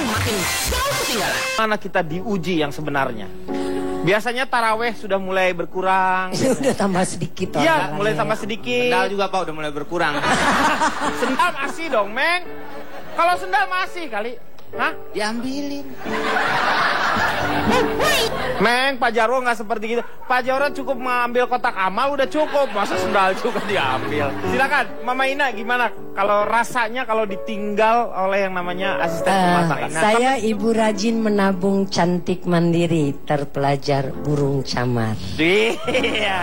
makin jauh ketinggalan. Mana kita diuji yang sebenarnya? Biasanya taraweh sudah mulai berkurang. Udah tambah sedikit. Iya, mulai tambah sedikit. Sendal juga Pak udah mulai berkurang. Sendal masih dong, Meng. Kalau sendal masih kali. Hah? Diambilin. Meng, Pak Jarwo nggak seperti gitu. Pak Jarwo cukup mengambil kotak amal udah cukup. Masa sendal juga diambil. Silakan, Mama Ina gimana? Kalau rasanya kalau ditinggal oleh yang namanya asisten rumah tangga. Nah, Saya ibu rajin menabung cantik mandiri, terpelajar burung camar. Iya.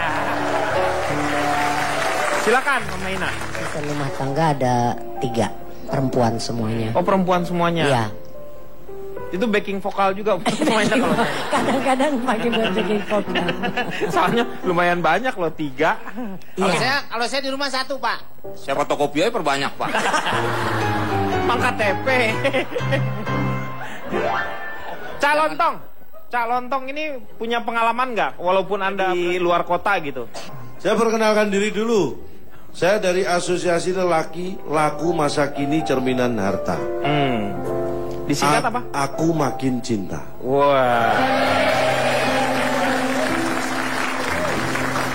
Silakan, Mama Ina. Asisten rumah tangga ada 3, perempuan semuanya. Oh, perempuan semuanya. Iya. Itu backing vokal juga semuanya kalau nyanyi. Kadang-kadang pakai buat backing vokal. Soalnya lumayan banyak loh, 3. Iya. Kalau saya di rumah 1 Pak. Saya fotokopi aja perbanyak Pak. Mang KTP. Cak Lontong ini punya pengalaman nggak? Walaupun Anda di luar kota gitu. Saya perkenalkan diri dulu. Saya dari Asosiasi Lelaki Laku Masa Kini Cerminan Harta. Disingkat apa? Aku Makin Cinta. Wah.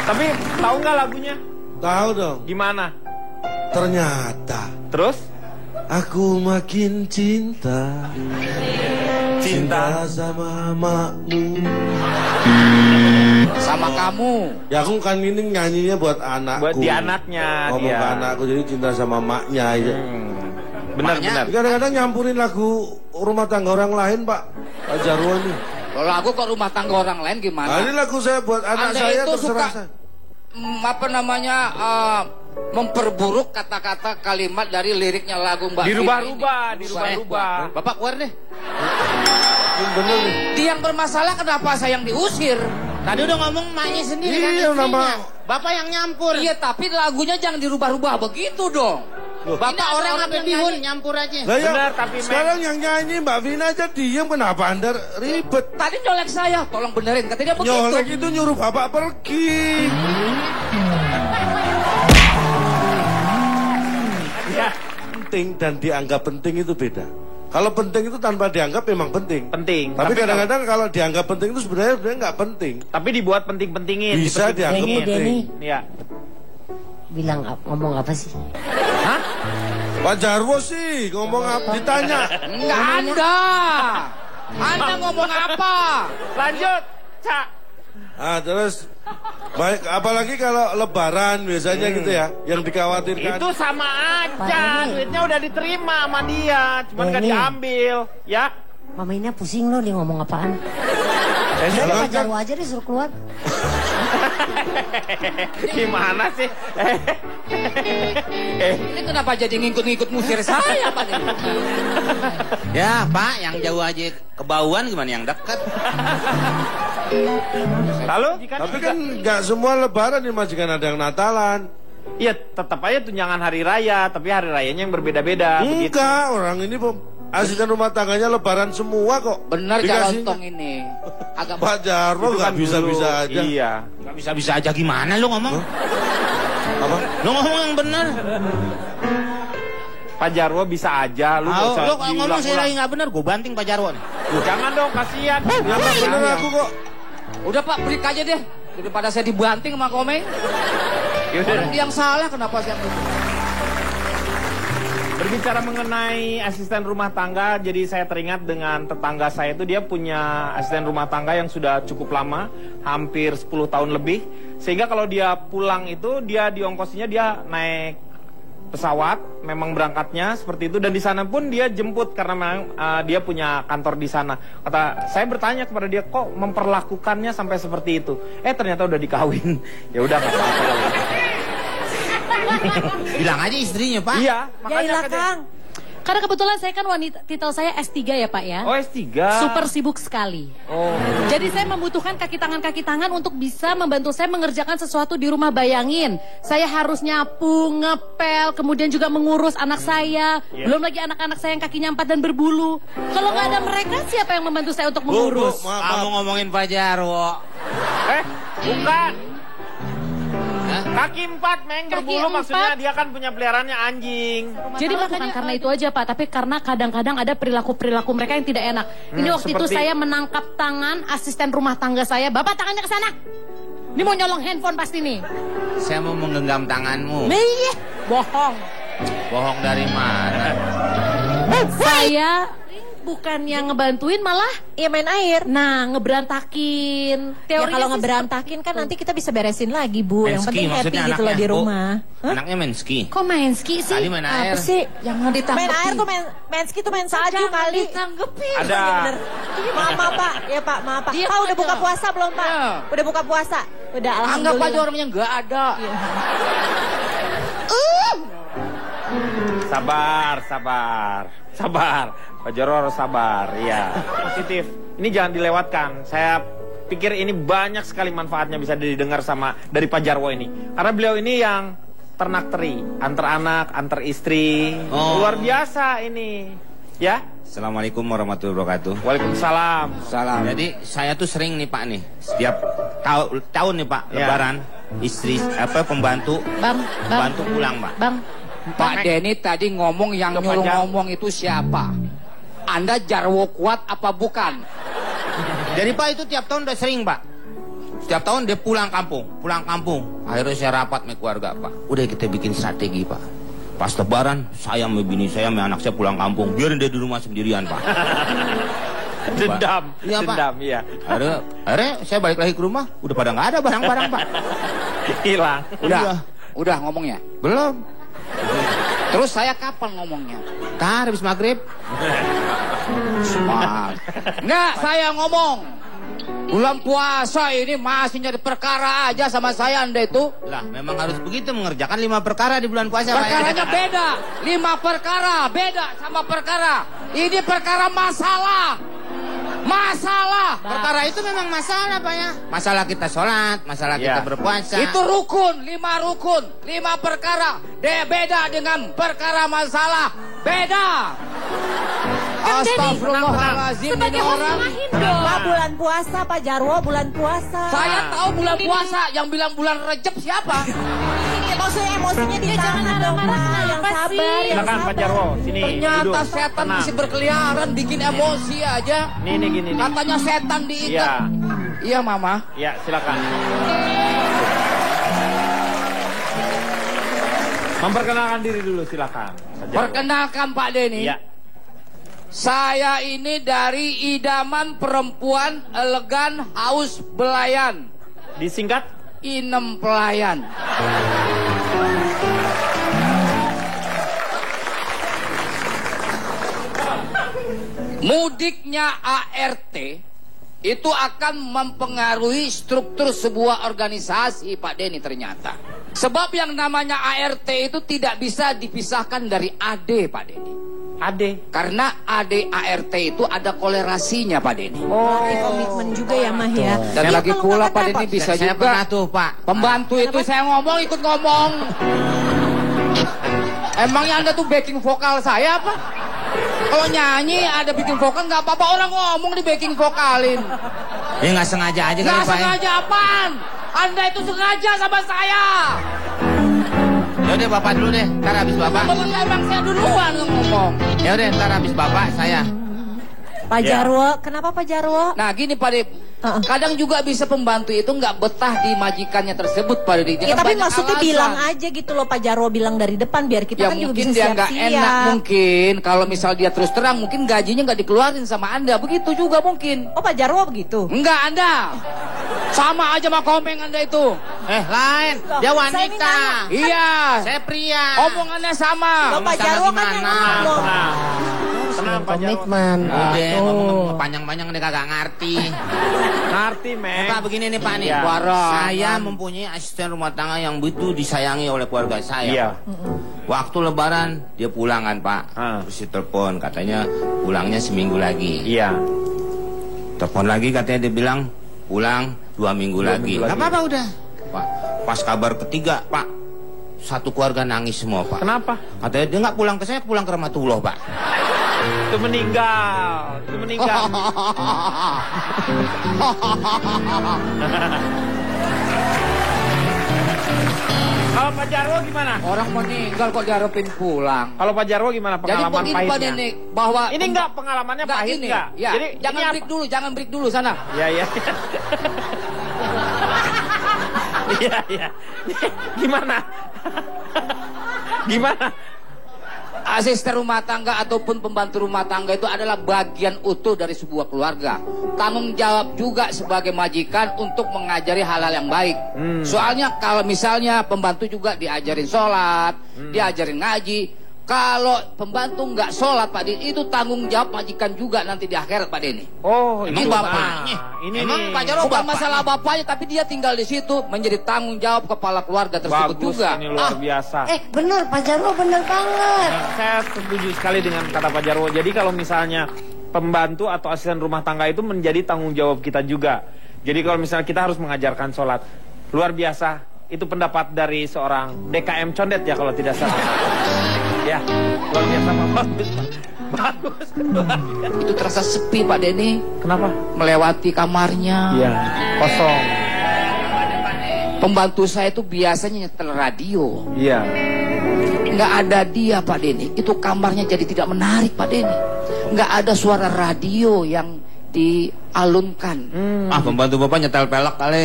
Tapi tahu nggak lagunya? Tahu dong. Gimana? Ternyata Terus? aku makin cinta. Cinta sama makmu. Sama kamu. Ya aku kan ini nyanyinya buat anakku. Buat di anaknya ngomong dia. ke anakku, jadi cinta sama maknya aja. Benar-benar. Kadang-kadang nyampurin lagu rumah tangga orang lain, Pak Jarwo nih. Kalau lagu kok rumah tangga orang lain gimana? Nah, ini lagu saya buat anak Anda saya, itu terserah suka saya. Memperburuk kata-kata kalimat dari liriknya lagu Mbak Dirubah-rubah, Vina ini. dirubah-rubah. Bapak keluar deh. Ini bener nih. Dia yang bermasalah kenapa saya yang diusir? Tadi udah ngomong maknya sendiri kan Iya, istrinya. nama- Bapak yang nyampur. Iya, tapi lagunya jangan dirubah-rubah begitu dong. Bapak Ini orang ada sampai yang bihun nyanyi. nyampur aja. Lah ya, Benar, tapi sekarang yang nyanyi Mbak Vina aja diam, kenapa Anda ribet? Tadi nyolek saya, tolong benerin. Katanya begitu. Nyolek itu nyuruh Bapak pergi. Ya, Penting dan dianggap penting itu beda. Kalau penting itu tanpa dianggap memang penting. penting. Tapi kadang-kadang kalau dianggap penting itu sebenarnya nggak penting. Tapi dibuat penting-pentingin. Bisa dipenting- dianggap Denny, penting. Denny. Iya. Bilang ngomong apa sih? Hah? Pak Jarwo sih ngomong apa? Ditanya. Enggak ada. Anda ngomong apa? Lanjut, Cak. Ah terus baik, apalagi kalau Lebaran biasanya gitu ya, yang dikhawatirkan. Itu sama aja. Duitnya udah diterima sama dia, cuman nggak Denny. diambil. Ya. Mama ini pusing loh, dia ngomong apaan. Jangan Udah kan- Pak Jarwo aja deh, suruh keluar. Gimana sih? Ini kenapa jadi ngikut-ngikut musir saya Pak? Ya Pak, yang jauh aja kebauan gimana yang dekat? Lalu? Tapi kan nggak semua Lebaran nih majikan, ada yang Natalan. Iya, tetap aja tunjangan hari raya, tapi hari rayanya yang berbeda-beda. begitu. Enggak, orang ini asisten rumah tangganya Lebaran semua kok. Benar Dikasihnya. Jalontong ini. Agak Pak Jarwo Itu nggak kan bisa-bisa dulu. aja. Iya. Gak bisa-bisa aja gimana lu ngomong? Apa? Lu ngomong yang benar. Pak Jarwo bisa aja, lu nggak usah Lu kalau ngomong saya lagi diulang-ulang. gak benar, gue banting Pak Jarwo nih. Jangan dong, kasihan. Ya nggak bener aku kok. Udah Pak, break aja deh. Daripada saya dibanting sama Komeng. Yaudah. Orang dia yang salah, kenapa saya yang... Berbicara mengenai asisten rumah tangga, jadi saya teringat dengan tetangga saya itu, dia punya asisten rumah tangga yang sudah cukup lama, hampir 10 tahun lebih. Sehingga kalau dia pulang itu, dia diongkosinya dia naik pesawat, memang berangkatnya seperti itu, dan di sana pun dia jemput karena memang dia punya kantor di sana. Kata saya bertanya kepada dia, kok memperlakukannya sampai seperti itu? Ternyata udah dikawin. Ya udah nggak apa-apa. Bilang aja istrinya Pak. Iya, Ya makanya ilah katanya- Kang. Karena kebetulan saya kan wanita, titel saya S3 ya Pak ya. Oh S3. Super sibuk sekali. Oh. Jadi saya membutuhkan kaki tangan untuk bisa membantu saya mengerjakan sesuatu di rumah. Bayangin, saya harus nyapu, ngepel, kemudian juga mengurus anak saya. Iya. Belum lagi anak-anak saya yang kakinya 4 dan berbulu. Kalau nggak ada mereka, siapa yang membantu saya untuk mengurus? maaf. Kamu ngomongin Pak Jarwo. Bukan. Kaki 4, Meng. Berbulu maksudnya dia kan punya peliharaannya anjing. Jadi bukan karena itu aja Pak, tapi karena kadang-kadang ada perilaku-perilaku mereka yang tidak enak. Ini waktu itu saya menangkap tangan asisten rumah tangga saya. Bapak tangannya ke sana. Ini mau nyolong handphone pasti nih. Saya mau menggenggam tanganmu. Nih, bohong. Bohong dari mana? Saya bukannya ngebantuin malah Iya main air. nah ngeberantakin. Ya Teorinya kalau sih ngeberantakin kan nanti kita bisa beresin lagi Bu. Main Yang ski penting happy maksudnya gitu loh anaknya. di rumah. Oh, anaknya main ski. kok main ski sih? Tadi main air. Apa sih? Jangan ditanggapi. Main air tuh main ski tuh main salju Jangan kali. ditanggapi. Ada. Iya bener. Maaf Pak. Ya Pak, maaf Pak. Diam Pak udah aja. buka puasa belum Pak? Ya. Udah buka puasa. Udah Anggap alhamdulillah. aja orangnya nggak ada. Sabar. Pak Jarwo harus sabar, iya. Positif. Ini jangan dilewatkan. Saya pikir ini banyak sekali manfaatnya bisa didengar dari Pak Jarwo ini. Karena beliau ini yang ternak teri, antar anak, antar istri. Oh. Luar biasa ini. Ya? Assalamualaikum warahmatullahi wabarakatuh. Waalaikumsalam. Salam. Jadi saya tuh sering nih Pak nih, setiap tahun nih Pak, Ya. Lebaran, istri pembantu Bang, pulang Pak. Bang. Pak Denny tadi ngomong yang nyuruh Kepanjang. ngomong itu siapa? Anda Jarwo kuat apa bukan? Jadi Pak itu tiap tahun udah sering Pak. Setiap tahun dia pulang kampung. Akhirnya saya rapat sama keluarga Pak. Udah kita bikin strategi Pak. Pas Lebaran, saya sama bini saya sama anak saya pulang kampung. Biarin dia di rumah sendirian Pak. Dendam. Iya, Pak. Dendam, iya. Akhirnya saya balik lagi ke rumah, udah pada nggak ada barang-barang Pak. Hilang. Udah ngomongnya. Belum. Terus saya kapan ngomongnya? Tar habis maghrib. Smart. Nggak, saya ngomong. Bulan puasa ini masih nyari perkara aja sama saya Anda itu. Lah, memang harus begitu mengerjakan 5 perkara di bulan puasa Pak. Perkaranya beda. 5 perkara beda sama perkara. Ini perkara masalah. Perkara itu memang masalah Pak ya. Masalah kita sholat, masalah Ya. kita berpuasa. Itu rukun, 5 rukun, 5 perkara. Beda dengan perkara masalah. Beda. Astagfirullahaladzim ini Sebagai host orang. semahin dong. Pak bulan puasa Pak Jarwo bulan puasa. Saya tahu bulan puasa, yang bilang bulan Rejab siapa? Maksudnya emosinya Ya, jangan ditahan dong marah-marah, Pak. Yang kenapa sabar, sih? yang Silakan Pak sabar. Jarwo, sini. Ternyata duduk. setan Tenang. masih berkeliaran bikin emosi aja. Nih gini nih. Katanya setan Iya. diikat. Iya Mama. Ya, silakan. Memperkenalkan diri dulu silakan. Pak Jarwo. Perkenalkan Pak Denny. Iya. Saya ini dari idaman perempuan elegan haus belayan. Disingkat Inem pelayan. Mudiknya ART itu akan mempengaruhi struktur sebuah organisasi Pak Denny ternyata. Sebab yang namanya ART itu tidak bisa dipisahkan dari AD Pak Denny. Ade. Karena AD ART itu ada kolerasinya Pak Denny. Berarti komitmen juga ya Mah ya. Dan Iya, lagi kalau pula nggak Pak kata Denny apa? bisa Saya juga. pernah tuh Pak. Pembantu itu saya ngomong ikut ngomong. Emangnya Anda tuh backing vokal saya apa? Kalau nyanyi ada backing vokal nggak apa-apa, orang ngomong di backing vokalin. Ya nggak sengaja aja kali Nggak Pak ya. sengaja apaan? Anda itu sengaja sama saya. Yaudah Bapak dulu deh, ntar habis Bapak. Emang saya duluan ngomong. Yaudah ntar habis Bapak saya. Pak Ya. Jarwo, kenapa Pak Jarwo? Nah gini Pak Dip, kadang juga bisa pembantu itu nggak betah di majikannya tersebut Pak Dip. Ya tapi maksudnya bilang aja gitu loh Pak Jarwo bilang dari depan biar kita Ya kan juga mungkin bisa dia nggak siap-siap. enak mungkin kalau misal dia terus terang mungkin gajinya nggak dikeluarin sama Anda, begitu juga mungkin. Oh Pak Jarwo begitu? Enggak Anda, sama aja sama komeng Anda itu. Lain, dia Saya wanita. minta. Iya, Saya pria. omongannya sama. Loh, Pak Jarwo kan yang ngomong. Tenang Pak Jarwo. Komitmen. Udah ngomong panjang-panjang dia kagak ngerti. Ngerti, Meng. Pak begini nih Pak nih. Iya. Saya mempunyai asisten rumah tangga yang begitu disayangi oleh keluarga saya. Iya. Waktu Lebaran dia pulang kan Pak. Terus ditelepon katanya pulangnya seminggu lagi. Iya. Telepon lagi katanya dia bilang pulang 2 minggu lagi. minggu lagi. Gak apa-apa udah. Pak, pas kabar ketiga Pak, satu keluarga nangis semua Pak. Kenapa? Katanya dia nggak pulang ke saya, pulang ke Rahmatullah Pak. Itu meninggal. Itu meninggal. Kalau Pak Jarwo gimana? Orang meninggal kok diharapin pulang. Kalau Pak Jarwo gimana Jadi pengalaman begini Pak pahitnya? Deni, bahwa Ini enggak pengalamannya enggak pahit gini. enggak? Ya, Jadi jangan ini break dulu, jangan break dulu sana. Iya. Iya. Gimana? Gimana? Asisten rumah tangga ataupun pembantu rumah tangga itu adalah bagian utuh dari sebuah keluarga. Tanggung jawab juga sebagai majikan untuk mengajari hal-hal yang baik. Soalnya kalau misalnya pembantu juga diajarin sholat, diajarin ngaji. Kalau pembantu nggak sholat Pak Deni, itu tanggung jawab majikan juga nanti di akhirat Pak Deni. Oh, Ini itu bapaknya. Ini Emang nih. Pak Jarwo Bukan bapaknya? masalah bapaknya, tapi dia tinggal di situ menjadi tanggung jawab kepala keluarga tersebut Bagus, juga. ini luar biasa. Bener Pak Jarwo, bener banget. Saya setuju sekali dengan kata Pak Jarwo. Jadi kalau misalnya pembantu atau asisten rumah tangga itu menjadi tanggung jawab kita juga. Jadi kalau misalnya kita harus mengajarkan sholat, luar biasa. Itu pendapat dari seorang DKM Condet ya kalau tidak salah. Ya, luar biasa Pak. Bagus Pak. Bagus. Itu terasa sepi Pak Deni. Kenapa? Melewati kamarnya. Iya, kosong. Pembantu saya itu biasanya nyetel radio. Iya. Nggak ada dia Pak Deni. Itu kamarnya jadi tidak menarik Pak Deni. Nggak ada suara radio yang dialunkan. Pembantu bapak nyetel pelek kali.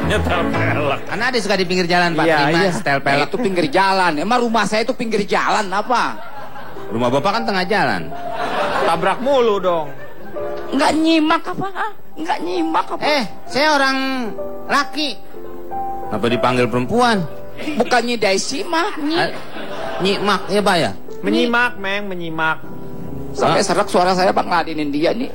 Nyetel pelek. Karena ada suka di pinggir jalan Pak, Iya, terima iya. setel Nah, pelek. itu pinggir jalan. Emang rumah saya itu pinggir jalan apa? Rumah bapak kan tengah jalan. Tabrak mulu dong. Nggak nyimak apa? Nggak nyimak apa? Saya orang laki. Apa dipanggil perempuan? Bukan nyidai simak. Nyimak ya Pak ya? Menyimak, Meng, menyimak. Sampai serak suara saya Pak ngeladenin dia nih.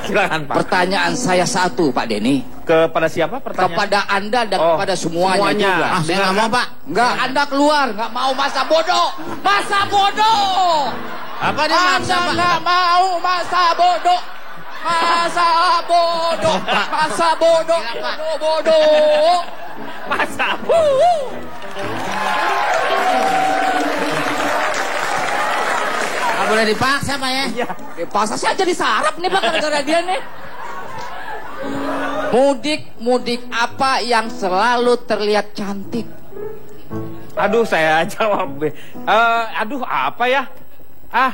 Silakan Pak. Pertanyaan saya satu Pak Deni. Kepada siapa pertanyaan? Kepada Anda dan Oh, kepada semuanya semuanya. juga. Saya nggak mau Pak. Enggak, Anda keluar. Nggak mau masa bodoh. Masa bodoh. Apa dia maksa Anda Pak? nggak mau masa bodoh. Masa bodoh. Masa bodoh. Bodoh. Masa? Nggak boleh dipaksa Pak ya? Iya. Dipaksa saya jadi sarap nih Pak gara-gara dia nih. Mudik apa yang selalu terlihat cantik? Aduh, saya jawab. Aduh, apa ya?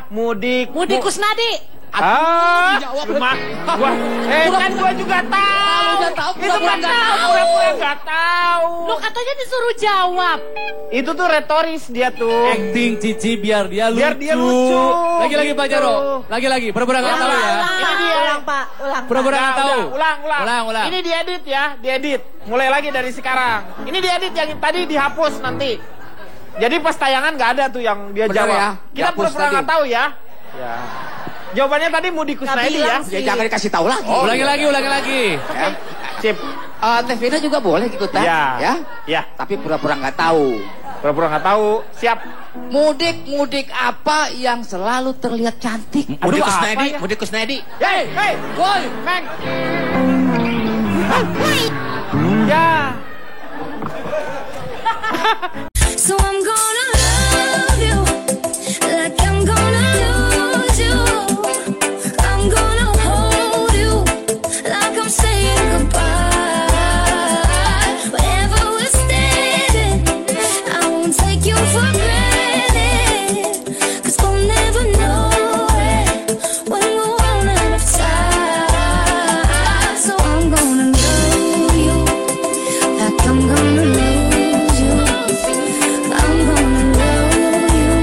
Mudik. Mudik Kusnadi. Jawab. Cuma gua, kan gua juga tahu. Udah tahu, Itu pura-pura kan nggak tahu. pura-pura nggak tahu. Lo katanya disuruh jawab. Itu tuh retoris dia tuh. Acting Cici biar dia lucu. Biar dia lucu. Lagi-lagi Pak Gitu. Jaro. Lagi-lagi. Pura-pura nggak tahu ya. Ini dia. Ulang Pak, ulang. Pura-pura nggak tahu. Ulang. Ulang. Ini diedit ya, diedit. Mulai lagi dari sekarang. Ini diedit yang tadi dihapus nanti. Jadi pas tayangan nggak ada tuh yang dia Benar jawab. ya, Kita dihapus pura-pura tadi. nggak tahu ya. Ya. Jawabannya tadi Mudik Kusnaidi ya. bilang Ya jangan dikasih tahu lagi. Ulangi lagi. Ya. Sip. Tevina juga boleh ikutan. Ya. Ya. Tapi pura-pura nggak tahu. Pura-pura nggak tahu. Siap. Mudik apa yang selalu terlihat cantik? Aduh, Mudik apa Kusnaidi, ya? Mudik Kusnaidi. Hey, Woi, Meng. Ya. So I'm gonna love you like I'm gonna lose you. I'm gonna hold you like I'm saying goodbye. Wherever we're standing, I won't take you for granted. 'Cause we'll never know it when we're run out of time. So I'm gonna love you like I'm gonna lose you. I'm gonna love you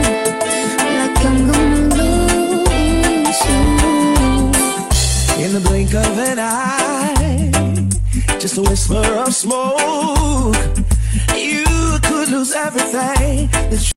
like I'm gonna lose you. In the blink of an eye, just a whisper of smoke, you could lose everything that you